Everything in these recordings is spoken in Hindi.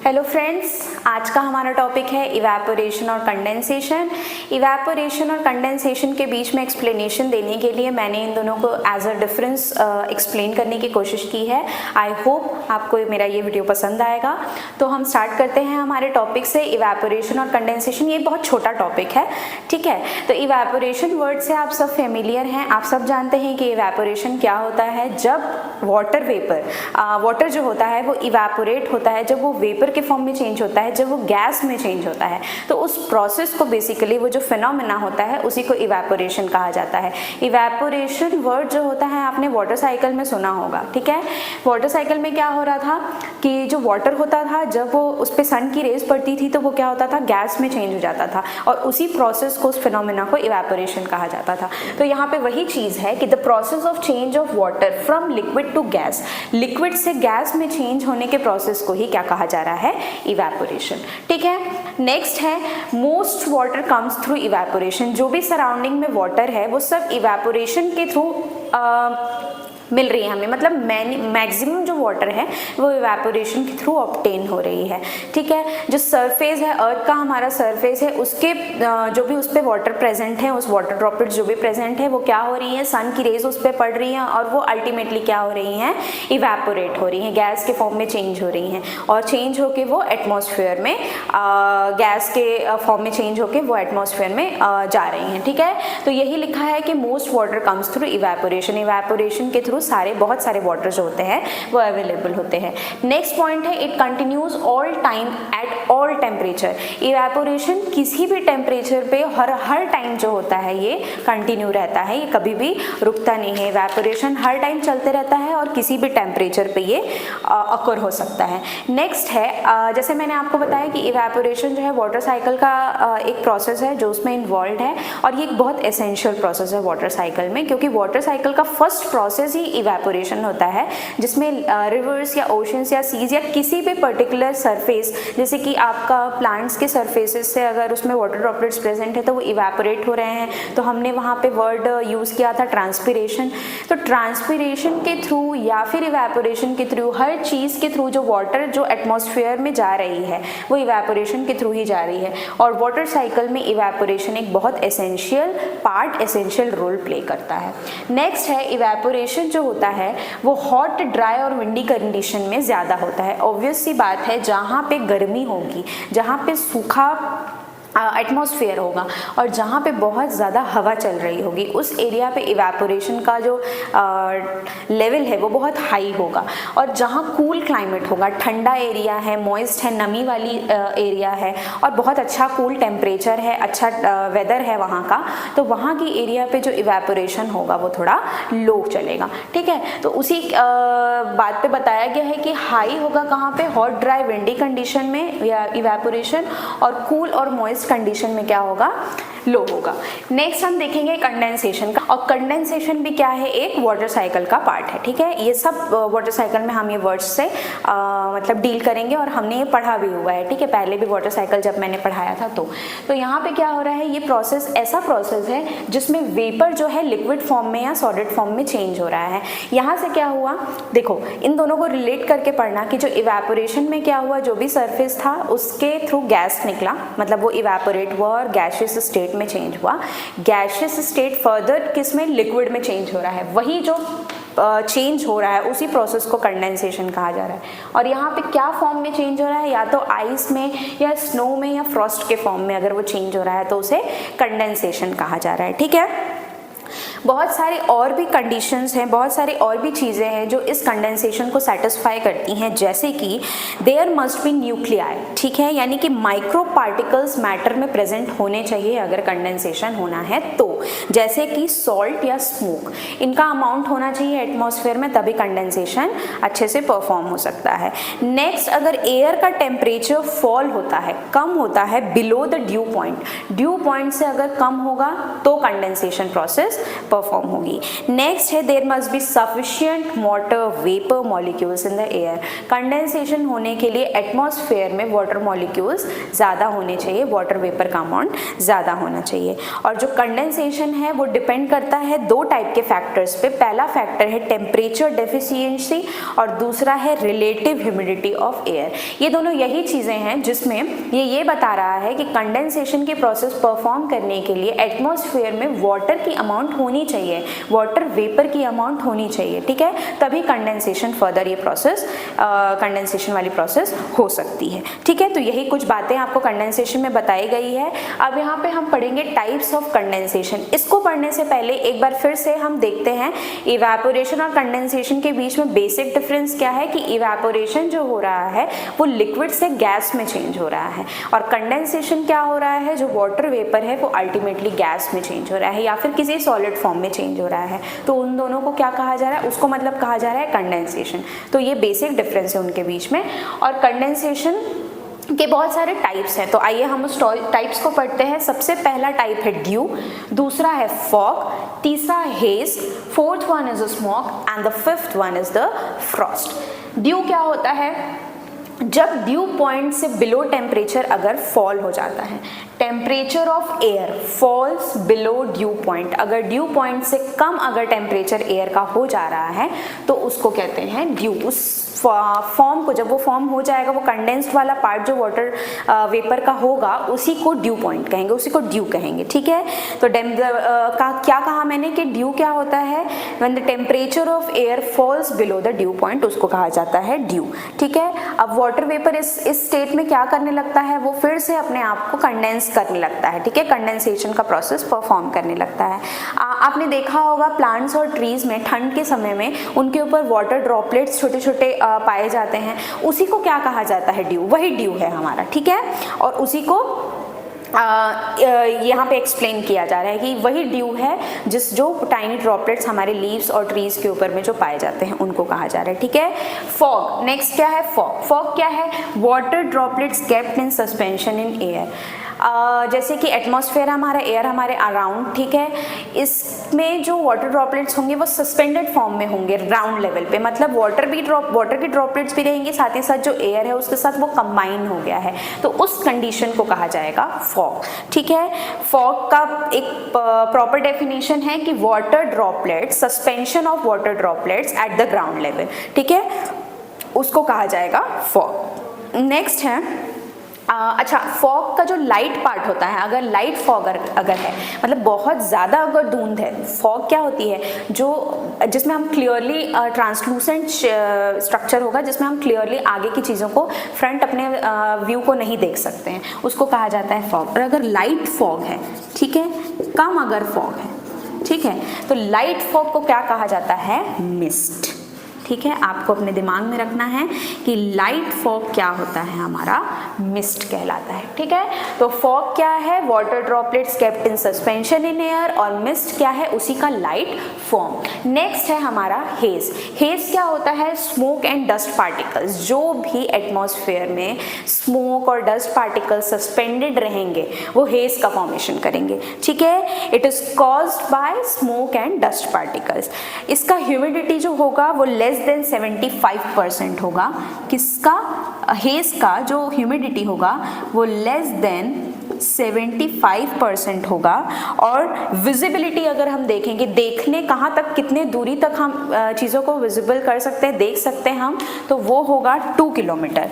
हेलो फ्रेंड्स, आज का हमारा टॉपिक है इवेपोरेशन और कंडेंसेशन। इवेपोरेशन और कंडेंसेशन के बीच में एक्सप्लेनेशन देने के लिए मैंने इन दोनों को एज अ डिफरेंस एक्सप्लेन करने की कोशिश की है। आई होप आपको मेरा ये वीडियो पसंद आएगा। तो हम स्टार्ट करते हैं हमारे टॉपिक से, इवेपोरेशन और कंडेंसेशन। ये बहुत छोटा टॉपिक है, ठीक है। तो इवेपोरेशन वर्ड से आप सब फेमिलियर हैं, आप सब जानते हैं कि इवेपोरेशन क्या होता है। जब वाटर वेपर, वाटर जो होता है वो इवेपोरेट होता है, जब वो वेपर के फॉर्म में चेंज होता है, जब वो गैस में चेंज होता है, तो उस प्रोसेस को बेसिकली वो जो फिनोमेना होता है उसी को इवेपोरेशन कहा जाता है। इवेपोरेशन वर्ड जो होता है आपने वाटर साइकिल में सुना होगा, ठीक है। वाटर साइकिल में क्या हो रहा था कि जो वाटर होता था जब वो उस पर सन की रेज पड़ती थी तो वो क्या होता था, गैस में चेंज हो जाता था, और उसी प्रोसेस को, उस फिनोमेना को इवेपोरेशन कहा जाता था। तो यहाँ पे वही चीज़ है कि the process of change of water from liquid to gas, liquid से गैस में चेंज होने के प्रोसेस को ही क्या कहा जा रहा है, इवेपोरेशन, ठीक है। नेक्स्ट है most water comes through evaporation. जो भी सराउंडिंग में वाटर है वो सब इवेपोरेशन के थ्रू मिल रही है हमें, मतलब मैक्सिमम जो वाटर है वो इवेपोरेशन के थ्रू ऑब्टेन हो रही है, ठीक है। जो सरफेस है, अर्थ का हमारा सरफेस है, उसके जो भी उस पर वाटर प्रेजेंट है, उस वाटर ड्रॉपलेट्स जो भी प्रेजेंट है वो क्या हो रही है, सन की रेज उस पर पड़ रही हैं और वो अल्टीमेटली क्या हो रही हैं, इवेपोरेट हो रही हैं, गैस के फॉर्म में चेंज हो रही हैं, और चेंज होके वो एटमॉस्फेयर में, गैस के फॉर्म में चेंज होके वो एटमॉस्फेयर में जा रही हैं, ठीक है। तो यही लिखा है कि most water comes through evaporation, evaporation के थ्रू बहुत सारे वाटर जो होते हैं वो अवेलेबल होते हैं। नेक्स्ट पॉइंट है it continues all time at all temperature. Evaporation किसी भी टेम्परेचर पे हर टाइम जो होता है ये कंटिन्यू रहता है, ये कभी भी रुकता नहीं है। इवेपोरेशन हर टाइम चलते रहता है और किसी भी टेम्परेचर पे ये अकर हो सकता है। नेक्स्ट है जैसे मैंने आपको बताया कि इवेपोरेशन जो है वाटर साइकिल का एक प्रोसेस है जो उसमें इन्वॉल्व है, और ये एक बहुत एसेंशियल प्रोसेस है वाटर साइकिल में, क्योंकि वाटर साइकिल का फर्स्ट प्रोसेस ही इवेपोरेशन होता है, जिसमें रिवर्स या ओशंस या सीज या किसी भी पर्टिकुलर सरफेस, जैसे कि आपका प्लांट्स के सरफेसेस से अगर उसमें वाटर ड्रॉपलेट्स प्रेजेंट है तो वो इवेपोरेट हो रहे हैं, तो हमने वहाँ पे वर्ड यूज़ किया था ट्रांसपिरेशन। तो ट्रांसपिरेशन के थ्रू या फिर इवेपोरेशन के थ्रू, हर चीज़ के थ्रू जो वाटर जो एटमॉस्फेयर में जा रही है वो इवेपोरेशन के थ्रू ही जा रही है, और वाटर साइकिल में इवेपोरेशन एक बहुत essential part, essential role play करता है। नेक्स्ट है इवेपोरेशन जो होता है वो हॉट, ड्राई और विंडी कंडीशन में ज़्यादा होता है। ऑब्वियस सी बात है, जहाँ पे गर्मी होगी, जहाँ पे सूखा एटमॉस्फेयर होगा और जहाँ पे बहुत ज़्यादा हवा चल रही होगी, उस एरिया पे इवेपोरेशन का जो लेवल है वो बहुत हाई होगा। और जहाँ कूल क्लाइमेट होगा, ठंडा एरिया है, मॉइस्ट है, नमी वाली एरिया है और बहुत अच्छा कूल टेम्परेचर है, अच्छा वेदर है वहाँ का, तो वहाँ की एरिया पे जो इवेपोरेशन होगा वो थोड़ा लो चलेगा, ठीक है। तो उसी बात पे बताया गया है कि हाई होगा कहाँ पे, हॉट, ड्राई, विंडी कंडीशन में या इवेपोरेशन, और कूल और मॉइस्ट कंडीशन में क्या होगा, लो होगा। नेक्स्ट हम देखेंगे कंडेंसेशन का, और कंडेंसेशन भी क्या है, एक वाटर साइकिल का पार्ट है, ठीक है। ये सब वाटर साइकिल में हम ये वर्ड्स से मतलब डील करेंगे, और हमने ये पढ़ा भी हुआ है, ठीक है, पहले भी वाटर साइकिल जब मैंने पढ़ाया था। तो यहाँ पे क्या हो रहा है, ये प्रोसेस ऐसा प्रोसेस है जिसमें वेपर जो है लिक्विड फॉर्म में या सॉलिड फॉर्म में चेंज हो रहा है। यहाँ से क्या हुआ, देखो इन दोनों को रिलेट करके पढ़ना कि जो इवेपोरेशन में क्या हुआ, जो भी सरफेस था उसके थ्रू गैस निकला, मतलब वो इवेपोरेट हुआ और गैसियस स्टेट में चेंज हुआ। गैसियस स्टेट फर्दर किस में, लिक्विड में चेंज हो रहा है। वही जो चेंज हो रहा है उसी प्रोसेस को कंडेंसेशन कहा जा रहा है। और यहाँ पे क्या फॉर्म में चेंज हो रहा है, या तो आइस में या स्नो में या फ्रॉस्ट के फॉर्म में अगर वो चेंज हो रहा है तो उसे कंडेंसेशन कहा जा रहा है, ठीक है। बहुत सारी और भी कंडीशंस हैं, बहुत सारी और भी चीज़ें हैं जो इस कंडेंसेशन को सेटिस्फाई करती हैं, जैसे कि देयर मस्ट बी न्यूक्लियाई, ठीक है, यानी कि माइक्रो पार्टिकल्स मैटर में प्रेजेंट होने चाहिए अगर कंडेंसेशन होना है तो, जैसे कि सॉल्ट या स्मोक, इनका अमाउंट होना चाहिए एटमॉस्फेयर में, तभी कंडेंसेशन अच्छे से परफॉर्म हो सकता है। नेक्स्ट, अगर एयर का टेम्परेचर फॉल होता है, कम होता है below the dew point, dew point से अगर कम होगा तो कंडेंसेशन प्रोसेस परफॉर्म होगी। नेक्स्ट है there must be sufficient water vapour molecules in the air. Condensation होने के लिए एटमॉस्फेयर में वाटर मॉलिक्यूल्स ज़्यादा होने चाहिए, वाटर वेपर का अमाउंट ज़्यादा होना चाहिए। और जो कंडेंसेशन है वो डिपेंड करता है दो टाइप के फैक्टर्स पे। पहला फैक्टर है टेम्परेचर डेफिशिएंसी और दूसरा है रिलेटिव ह्यूमिडिटी ऑफ एयर। ये दोनों यही चीज़ें हैं जिसमें ये बता रहा है कि कंडेंसेशन की प्रोसेस परफॉर्म करने के लिए एटमॉस्फेयर में वाटर की अमाउंट होनी चाहिए, वाटर वेपर की अमाउंट होनी चाहिए, ठीक है, तभी कंडेंसेशन फर्दर ये प्रोसेस कंडेंसेशन वाली प्रोसेस हो सकती है, ठीक है। तो यही कुछ बातें आपको कंडेंसेशन में बताई गई है। अब यहाँ पे हम पढ़ेंगे टाइप्स ऑफ कंडेंसेशन। इसको पढ़ने से पहले एक बार फिर से हम देखते हैं इवेपोरेशन और कंडेंसेशन के बीच में बेसिक डिफरेंस क्या है कि इवेपोरेशन जो हो रहा है वो लिक्विड से गैस में चेंज हो रहा है और कंडेंसेशन क्या हो रहा है, जो वाटर वेपर है वो अल्टीमेटली गैस में चेंज हो रहा है या फिर किसी सॉलिड फॉर्म में चेंज हो रहा है। तो उन दोनों को क्या कहा जा रहा है, उसको मतलब कहा जा रहा है कंडेंसेशन। तो ये बेसिक डिफरेंस है उनके बीच में। और कंडेंसेशन के बहुत सारे टाइप्स हैं, तो आइए हम उस टाइप्स को पढ़ते हैं। सबसे पहला टाइप है ड्यू, दूसरा है फॉग, तीसरा hedge, fourth one is smoke and the fifth one is the Frost. Due क्या होता है, जब ड्यू पॉइंट से बिलो टेम्परेचर अगर फॉल हो जाता है, temperature of air falls below due point, अगर ड्यू पॉइंट से कम अगर टेम्परेचर एयर का हो जा रहा है तो उसको कहते हैं ड्यू। उस फॉर्म को जब वो फॉर्म हो जाएगा, वो कंडेंस्ड वाला पार्ट जो वाटर वेपर का होगा उसी को ड्यू पॉइंट कहेंगे, उसी को ड्यू कहेंगे, ठीक है। तो क्या कहा मैंने कि ड्यू क्या होता है, when the temperature of air falls below the dew point, उसको कहा जाता है ड्यू, ठीक है। अब वाटर वेपर इस स्टेट में क्या करने लगता है, वो फिर से अपने आप को कंडेंस करने लगता है, ठीक है, कंडेंसेशन का प्रोसेस परफॉर्म करने लगता है। आपने देखा होगा प्लांट्स और ट्रीज में ठंड के समय में उनके ऊपर वाटर ड्रॉपलेट्स छोटे छोटे पाए जाते हैं, उसी को क्या कहा जाता है, ड्यू, वही ड्यू है हमारा, ठीक है। और उसी को यहाँ पे एक्सप्लेन किया जा रहा है कि वही ड्यू है जो टाइनी ड्रॉपलेट्स हमारे लीव्स और ट्रीज के ऊपर में जो पाए जाते हैं उनको कहा जा रहा है, ठीक है। फॉग, नेक्स्ट क्या है, फॉग। फॉग क्या है, water droplets kept in suspension in air. जैसे कि एटमॉस्फेयर हमारा, एयर हमारे अराउंड, ठीक है, इसमें जो वाटर ड्रॉपलेट्स होंगे वो सस्पेंडेड फॉर्म में होंगे ग्राउंड लेवल पे, मतलब वाटर की ड्रॉपलेट्स भी रहेंगे, साथ ही साथ जो एयर है उसके साथ वो कंबाइन हो गया है, तो उस कंडीशन को कहा जाएगा फॉग, ठीक है। फॉग का एक प्रॉपर डेफिनेशन है कि water droplets, suspension of water droplets at the ground level, ठीक है, उसको कहा जाएगा फॉग। नेक्स्ट है अच्छा, फॉग का जो लाइट पार्ट होता है, अगर लाइट फॉग अगर है, मतलब बहुत ज़्यादा अगर धुंध है, फॉग क्या होती है, जिसमें हम क्लियरली ट्रांसलूसेंट स्ट्रक्चर होगा, जिसमें हम क्लियरली आगे की चीज़ों को, फ्रंट अपने व्यू को नहीं देख सकते हैं, उसको कहा जाता है फॉग। और अगर लाइट फॉग है, ठीक है, कम अगर फॉग है, ठीक है, तो लाइट फॉग को क्या कहा जाता है, मिस्ट, ठीक है। आपको अपने दिमाग में रखना है कि लाइट फॉग क्या होता है, हमारा मिस्ट कहलाता है, ठीक है। तो फॉग क्या है, water droplets kept in suspension in air, और मिस्ट क्या है, उसी का लाइट फॉर्म। नेक्स्ट है हमारा हेज। हेज क्या होता है, स्मोक एंड डस्ट पार्टिकल्स, जो भी एटमॉस्फेयर में स्मोक और डस्ट पार्टिकल्स सस्पेंडेड रहेंगे वो हेज का फॉर्मेशन करेंगे, ठीक है। It is caused by smoke and dust particles. इसका ह्यूमिडिटी जो होगा वो लेस देन 75% होगा। किसका, हेज का जो ह्यूमिडिटी होगा वो लेस देन 75% होगा। और विजिबिलिटी अगर हम देखेंगे, देखने कहाँ तक, कितने दूरी तक हम चीज़ों को विजिबल कर सकते हैं, देख सकते हैं हम, तो वो होगा 2 किलोमीटर,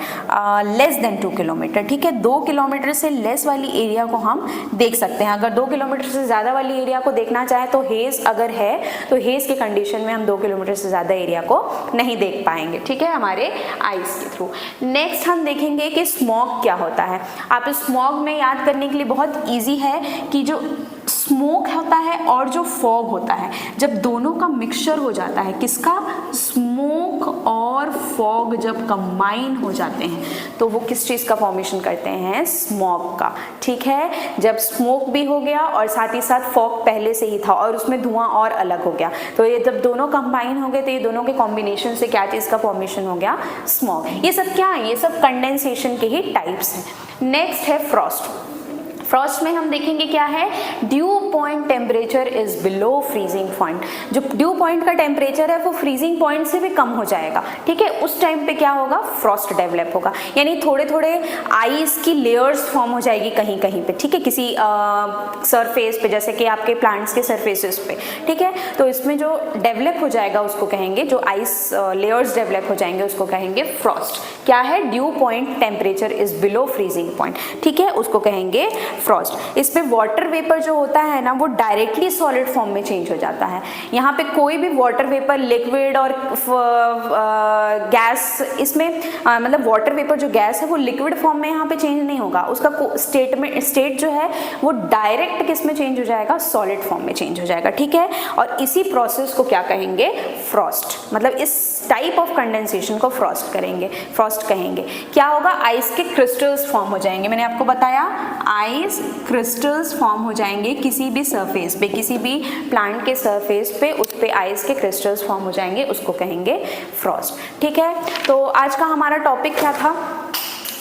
लेस देन 2 किलोमीटर, ठीक है। 2 किलोमीटर से लेस वाली एरिया को हम देख सकते हैं। अगर 2 किलोमीटर से ज़्यादा वाली एरिया को देखना चाहे तो हेज अगर है तो हेज के कंडीशन में हम 2 किलोमीटर से ज़्यादा एरिया को नहीं देख पाएंगे, ठीक है, हमारे आईज के थ्रू। नेक्स्ट हम देखेंगे कि स्मॉग क्या होता है। आप स्मॉग में याद करने के लिए बहुत इजी है कि जो स्मोक होता है और जो फॉग होता है, जब दोनों का मिक्सचर हो जाता है, किसका, स्मोक और फॉग जब कंबाइन हो जाते हैं तो वो किस चीज़ का फॉर्मेशन करते हैं, स्मॉग का, ठीक है। जब स्मोक भी हो गया और साथ ही साथ फॉग पहले से ही था और उसमें धुआं और अलग हो गया, तो ये जब दोनों कंबाइन हो गए तो ये दोनों के कॉम्बिनेशन से क्या चीज़ का फॉर्मेशन हो गया, स्मॉग। ये सब क्या है, ये सब कंडेंसेशन के ही टाइप्स हैं। नेक्स्ट है फ्रॉस्ट। फ्रॉस्ट में हम देखेंगे क्या है, due point temperature is below freezing point. जो ड्यू पॉइंट का टेम्परेचर है वो फ्रीजिंग पॉइंट से भी कम हो जाएगा, ठीक है। उस टाइम पे क्या होगा, फ्रॉस्ट डेवलप होगा, यानी थोड़े थोड़े आइस की लेयर्स फॉर्म हो जाएगी कहीं कहीं पे, ठीक है, किसी सरफेस पे, जैसे कि आपके प्लांट्स के सरफेसेस पे, ठीक है। तो इसमें जो डेवलप हो जाएगा उसको कहेंगे, जो आइस लेयर्स डेवलप हो जाएंगे उसको कहेंगे फ्रॉस्ट। क्या है, due point temperature is below freezing point, ठीक है, उसको कहेंगे फ्रॉस्ट। इसमें वाटर वेपर जो होता है ना वो डायरेक्टली सॉलिड फॉर्म में चेंज हो जाता है। यहाँ पे कोई भी वाटर वेपर, लिक्विड और गैस, इसमें मतलब वाटर वेपर जो गैस है वो लिक्विड फॉर्म में यहाँ पे चेंज नहीं होगा, उसका स्टेट जो है वो डायरेक्ट किस में चेंज हो जाएगा, सॉलिड फॉर्म में चेंज हो जाएगा, ठीक है। और इसी प्रोसेस को क्या कहेंगे, फ्रॉस्ट, मतलब इस टाइप ऑफ कंडेंसेशन को फ्रॉस्ट कहेंगे। क्या होगा, आइस के क्रिस्टल्स फॉर्म हो जाएंगे, मैंने आपको बताया आइस क्रिस्टल्स फॉर्म हो जाएंगे किसी भी सरफेस पे, किसी भी प्लांट के सरफेस पे, उस पे आइस के क्रिस्टल्स फॉर्म हो जाएंगे, उसको कहेंगे फ्रॉस्ट, ठीक है। तो आज का हमारा टॉपिक क्या था,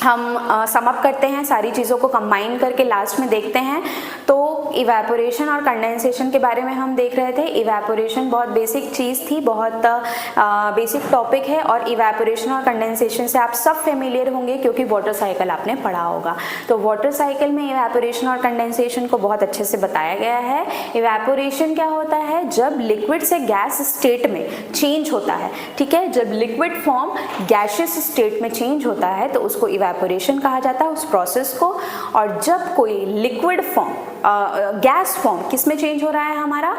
हम सम अप करते हैं, सारी चीज़ों को कंबाइन करके लास्ट में देखते हैं। तो इवेपोरेशन और कंडेंसेशन के बारे में हम देख रहे थे। इवेपोरेशन बहुत बेसिक चीज़ थी, बहुत बेसिक टॉपिक है, और इवेपोरेशन और कंडेंसेशन से आप सब फेमिलियर होंगे क्योंकि वाटर साइकिल आपने पढ़ा होगा। तो वाटर साइकिल में इवेपोरेशन और कंडेंसेशन को बहुत अच्छे से बताया गया है। इवेपोरेशन क्या होता है, जब लिक्विड से गैस स्टेट में चेंज होता है, ठीक है, जब लिक्विड फॉर्म गैसियस स्टेट में चेंज होता है तो उसको इवेपोरेशन कहा जाता है, उस प्रोसेस को। और जब कोई लिक्विड फॉर्म, गैस फॉर्म किस में चेंज हो रहा है, हमारा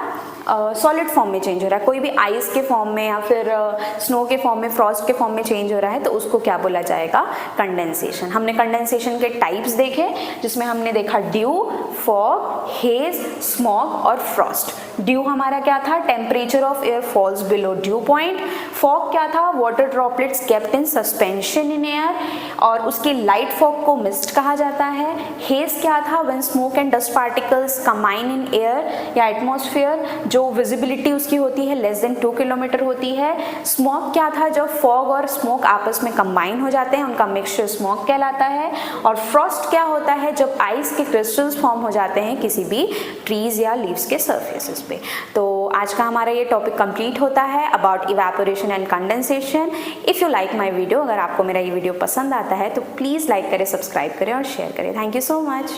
सॉलिड फॉर्म में चेंज हो रहा है, कोई भी आइस के फॉर्म में या फिर स्नो के फॉर्म में, फ्रॉस्ट के फॉर्म में चेंज हो रहा है, तो उसको क्या बोला जाएगा, कंडेंसेशन। हमने कंडेंसेशन के टाइप्स देखे, जिसमें हमने देखा ड्यू, फॉग, हेज, स्मॉग और फ्रॉस्ट। ड्यू हमारा क्या था, temperature of air falls below due point. Fog क्या था, water droplets kept in suspension in air, और उसकी लाइट फॉग को मिस्ट कहा जाता है। हेज क्या था, when smoke and dust particles combine in air या एटमॉस्फेयर, जो विजिबिलिटी उसकी होती है लेस देन 2 किलोमीटर होती है। स्मॉग क्या था, जब फॉग और स्मोक आपस में कंबाइन हो जाते हैं, उनका मिक्सचर स्मॉग कहलाता है। और फ्रॉस्ट क्या होता है, जब आइस के क्रिस्टल्स फॉर्म हो जाते हैं किसी भी ट्रीज या लीव्स के सरफेसेस पे। तो आज का हमारा ये टॉपिक कंप्लीट होता है about evaporation and condensation. If you like my video, अगर आपको मेरा ये वीडियो पसंद आता है तो प्लीज़ लाइक करें, सब्सक्राइब करें और शेयर करें। Thank you so much.